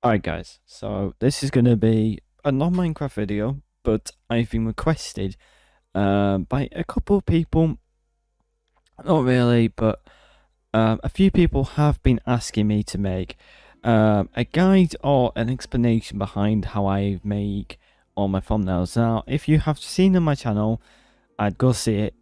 Alright guys, so this is going to be a non-Minecraft video, but I've been requested by a couple of people, not really, but a few people have been asking me to make a guide or an explanation behind how I make all my thumbnails. Now, if you have seen on my channel, I'd go see it.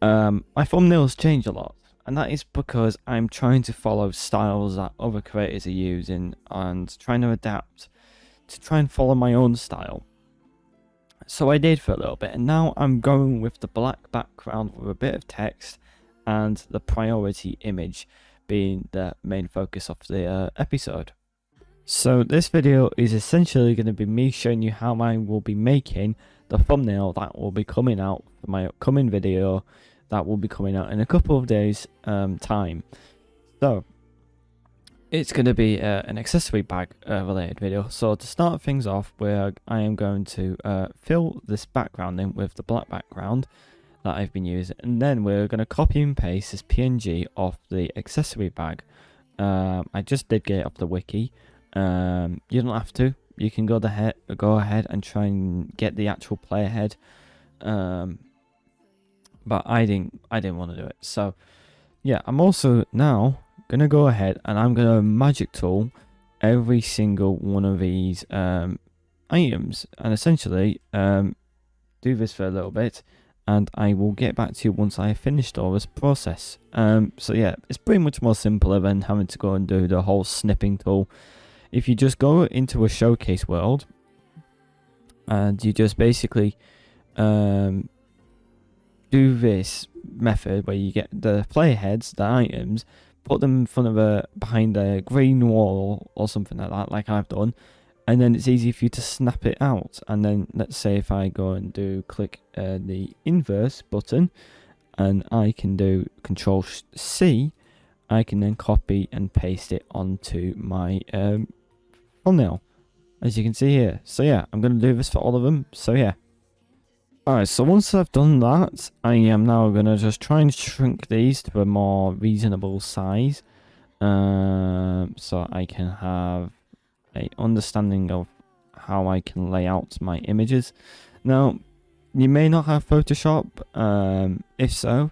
My thumbnails change a lot. And that is because I'm trying to follow styles that other creators are using and trying to adapt to try and follow my own style. So I did for a little bit, and now I'm going with the black background with a bit of text and the priority image being the main focus of the episode. So this video is essentially going to be me showing you how I will be making the thumbnail that will be coming out for my upcoming video that will be coming out in a couple of days time. So it's going to be an accessory bag related video. So to start things off, where I am going to fill this background in with the black background that I've been using, and then we're going to copy and paste this PNG off the accessory bag. I just did get it off the wiki. You don't have to. You can go ahead and try and get the actual player head. But I didn't want to do it. So yeah, I'm also now gonna go ahead and I'm gonna magic tool every single one of these items, and essentially do this for a little bit, and I will get back to you once I have finished all this process. So yeah, it's pretty much more simpler than having to go and do the whole snipping tool. If you just go into a showcase world and you just basically do this method where you get the player heads, the items, put them in front of behind a green wall or something like that, like I've done, and then it's easy for you to snap it out. And then let's say if I go and click the inverse button, and I can do Control C, I can then copy and paste it onto my thumbnail, as you can see here. So yeah, I'm going to do this for all of them. So yeah. Alright, so once I've done that, I am now going to just try and shrink these to a more reasonable size, so I can have a understanding of how I can lay out my images. Now, you may not have Photoshop. If so,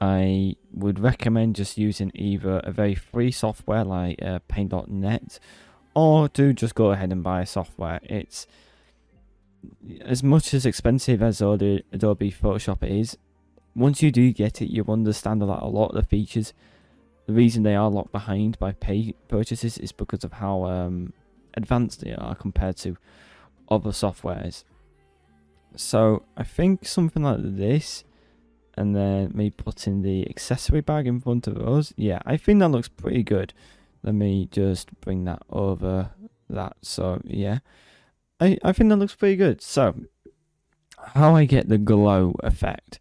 I would recommend just using either a very free software like Paint.net, or to just go ahead and buy software. It's as much as expensive as Adobe Photoshop is. Once you do get it, you understand that a lot of the features, the reason they are locked behind by pay purchases is because of how advanced they are compared to other softwares. So I think something like this, and then me putting the accessory bag in front of us, yeah, I think that looks pretty good. Let me just bring that over that. So yeah, I think that looks pretty good. So how I get the glow effect.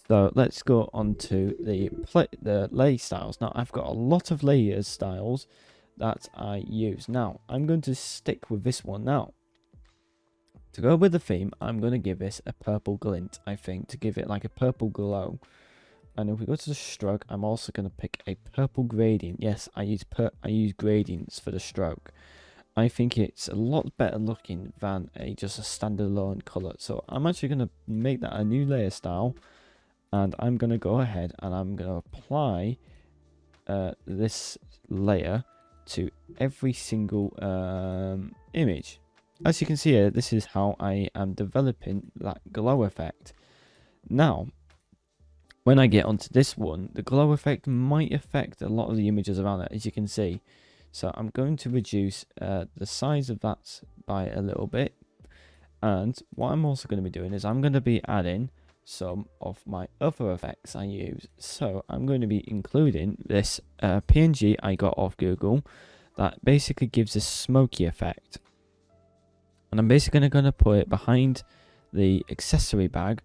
So let's go on to the lay styles. Now I've got a lot of layers styles that I use. Now I'm going to stick with this one. Now to go with the theme, I'm going to give this a purple glint, I think, to give it like a purple glow. And if we go to the stroke, I'm also going to pick a purple gradient. Yes, I use gradients for the stroke. I think it's a lot better looking than just a standalone color. So I'm actually going to make that a new layer style, and I'm going to go ahead and I'm going to apply this layer to every single image. As you can see here, this is how I am developing that glow effect. Now, when I get onto this one, the glow effect might affect a lot of the images around it, as you can see. So I'm going to reduce the size of that by a little bit. And what I'm also going to be doing is I'm going to be adding some of my other effects I use. So I'm going to be including this PNG I got off Google that basically gives a smoky effect. And I'm basically going to put it behind the accessory bag,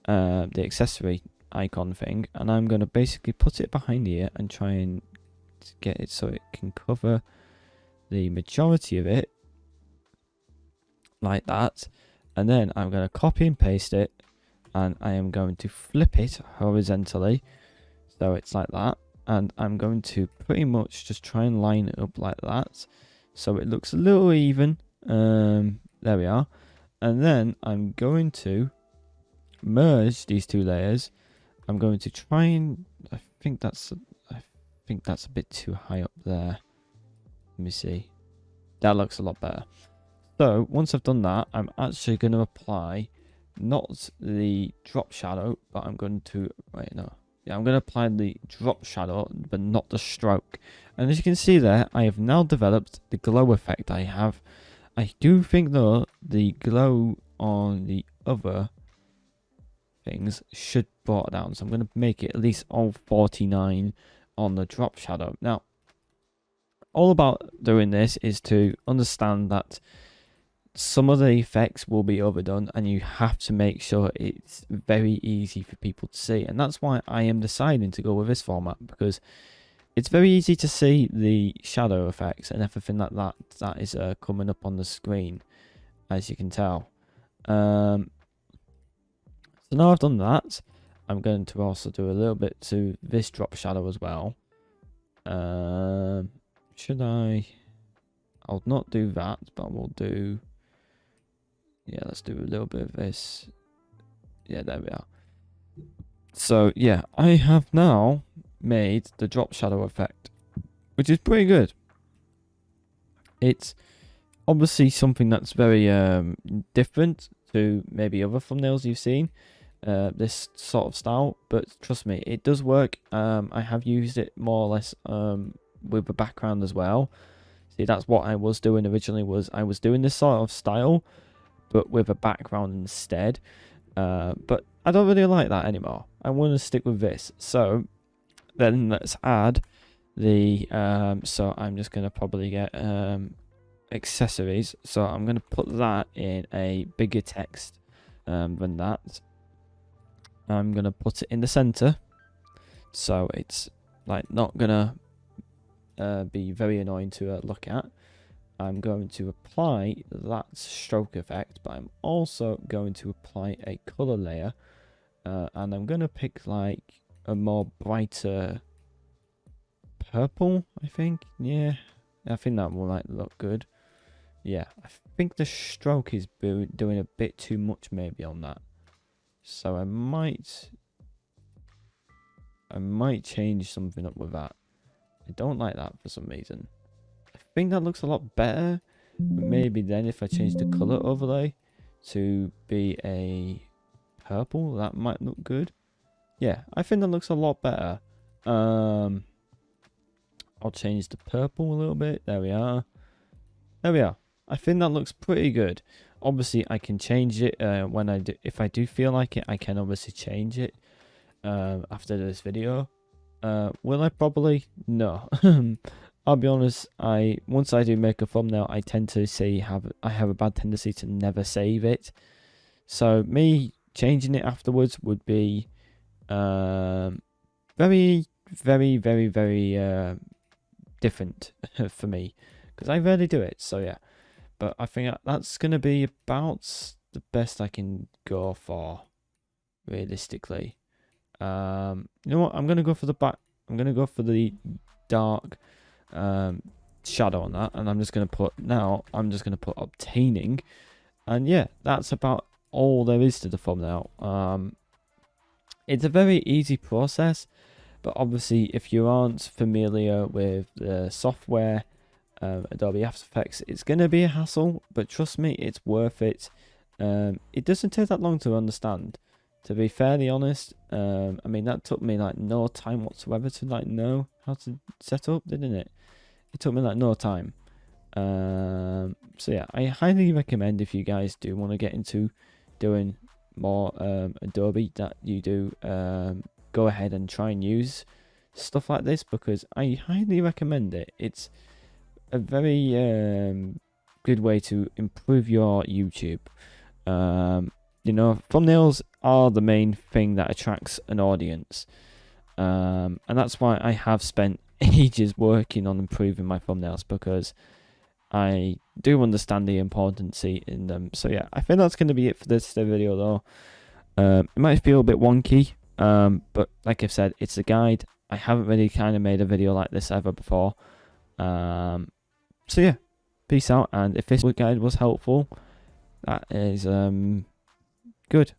the accessory icon thing. And I'm going to basically put it behind here and try and get it so it can cover the majority of it like that. And then I'm going to copy and paste it, and I am going to flip it horizontally so it's like that, and I'm going to pretty much just try and line it up like that. so it looks a little even. There we are. And then I'm going to merge these two layers. I'm going to try and I think that's a bit too high up there. Let me see. That looks a lot better. So once I've done that, I'm actually going to apply not the drop shadow, but I'm going to I'm going to apply the drop shadow, but not the stroke. And as you can see there, I have now developed the glow effect I do think though the glow on the other things should brought down, so I'm going to make it at least all 49 on the drop shadow. Now, all about doing this is to understand that some of the effects will be overdone, and you have to make sure it's very easy for people to see. And that's why I am deciding to go with this format, because it's very easy to see the shadow effects and everything like that is coming up on the screen, as you can tell. So now I've done that, I'm going to also do a little bit to this drop shadow as well. Should I? I'll not do that, but we'll do... Yeah, let's do a little bit of this. Yeah, there we are. So, yeah, I have now made the drop shadow effect, which is pretty good. It's obviously something that's very different to maybe other thumbnails you've seen, this sort of style, but trust me, it does work. I have used it more or less with the background as well. See, that's what I was doing originally, was I was doing this sort of style, but with a background instead. But I don't really like that anymore. I want to stick with this. So then let's add the so I'm just going to probably get accessories. So I'm going to put that in a bigger text than that. I'm going to put it in the center, so it's like not going to be very annoying to look at. I'm going to apply that stroke effect, but I'm also going to apply a color layer, and I'm going to pick like a more brighter purple, I think. Yeah, I think that will like look good. Yeah, I think the stroke is doing a bit too much maybe on that, so I might change something up with that. I don't like that for some reason. I think that looks a lot better, but maybe then if I change the color overlay to be a purple, that might look good. Yeah, I think that looks a lot better. I'll change the purple a little bit. There we are. There we are. I think that looks pretty good. Obviously, I can change it when I do. If I do feel like it, I can obviously change it after this video. Will I probably? No. I'll be honest, once I do make a thumbnail, I tend to I have a bad tendency to never save it. So me changing it afterwards would be very, very, very, very different for me, because I rarely do it. So yeah, but I think that's gonna be about the best I can go for, realistically. You know what? I'm gonna go for the back. I'm gonna go for the dark shadow on that, and I'm just gonna put obtaining, and yeah, that's about all there is to the thumbnail. It's a very easy process, but obviously if you aren't familiar with the software, Adobe After Effects, it's gonna be a hassle, but trust me, it's worth it. It doesn't take that long to understand, to be fairly honest. I mean, that took me like no time whatsoever to like know how to set up, didn't it? It took me like no time. So yeah, I highly recommend, if you guys do want to get into doing more Adobe, that you do go ahead and try and use stuff like this, because I highly recommend it. It's a very good way to improve your YouTube. You know, thumbnails are the main thing that attracts an audience, and that's why I have spent ages working on improving my thumbnails, because I do understand the importance in them. So yeah, I think that's going to be it for this video though. It might feel a bit wonky, but like I've said, it's a guide. I haven't really kind of made a video like this ever before. So yeah, peace out, and if this guide was helpful, that is good.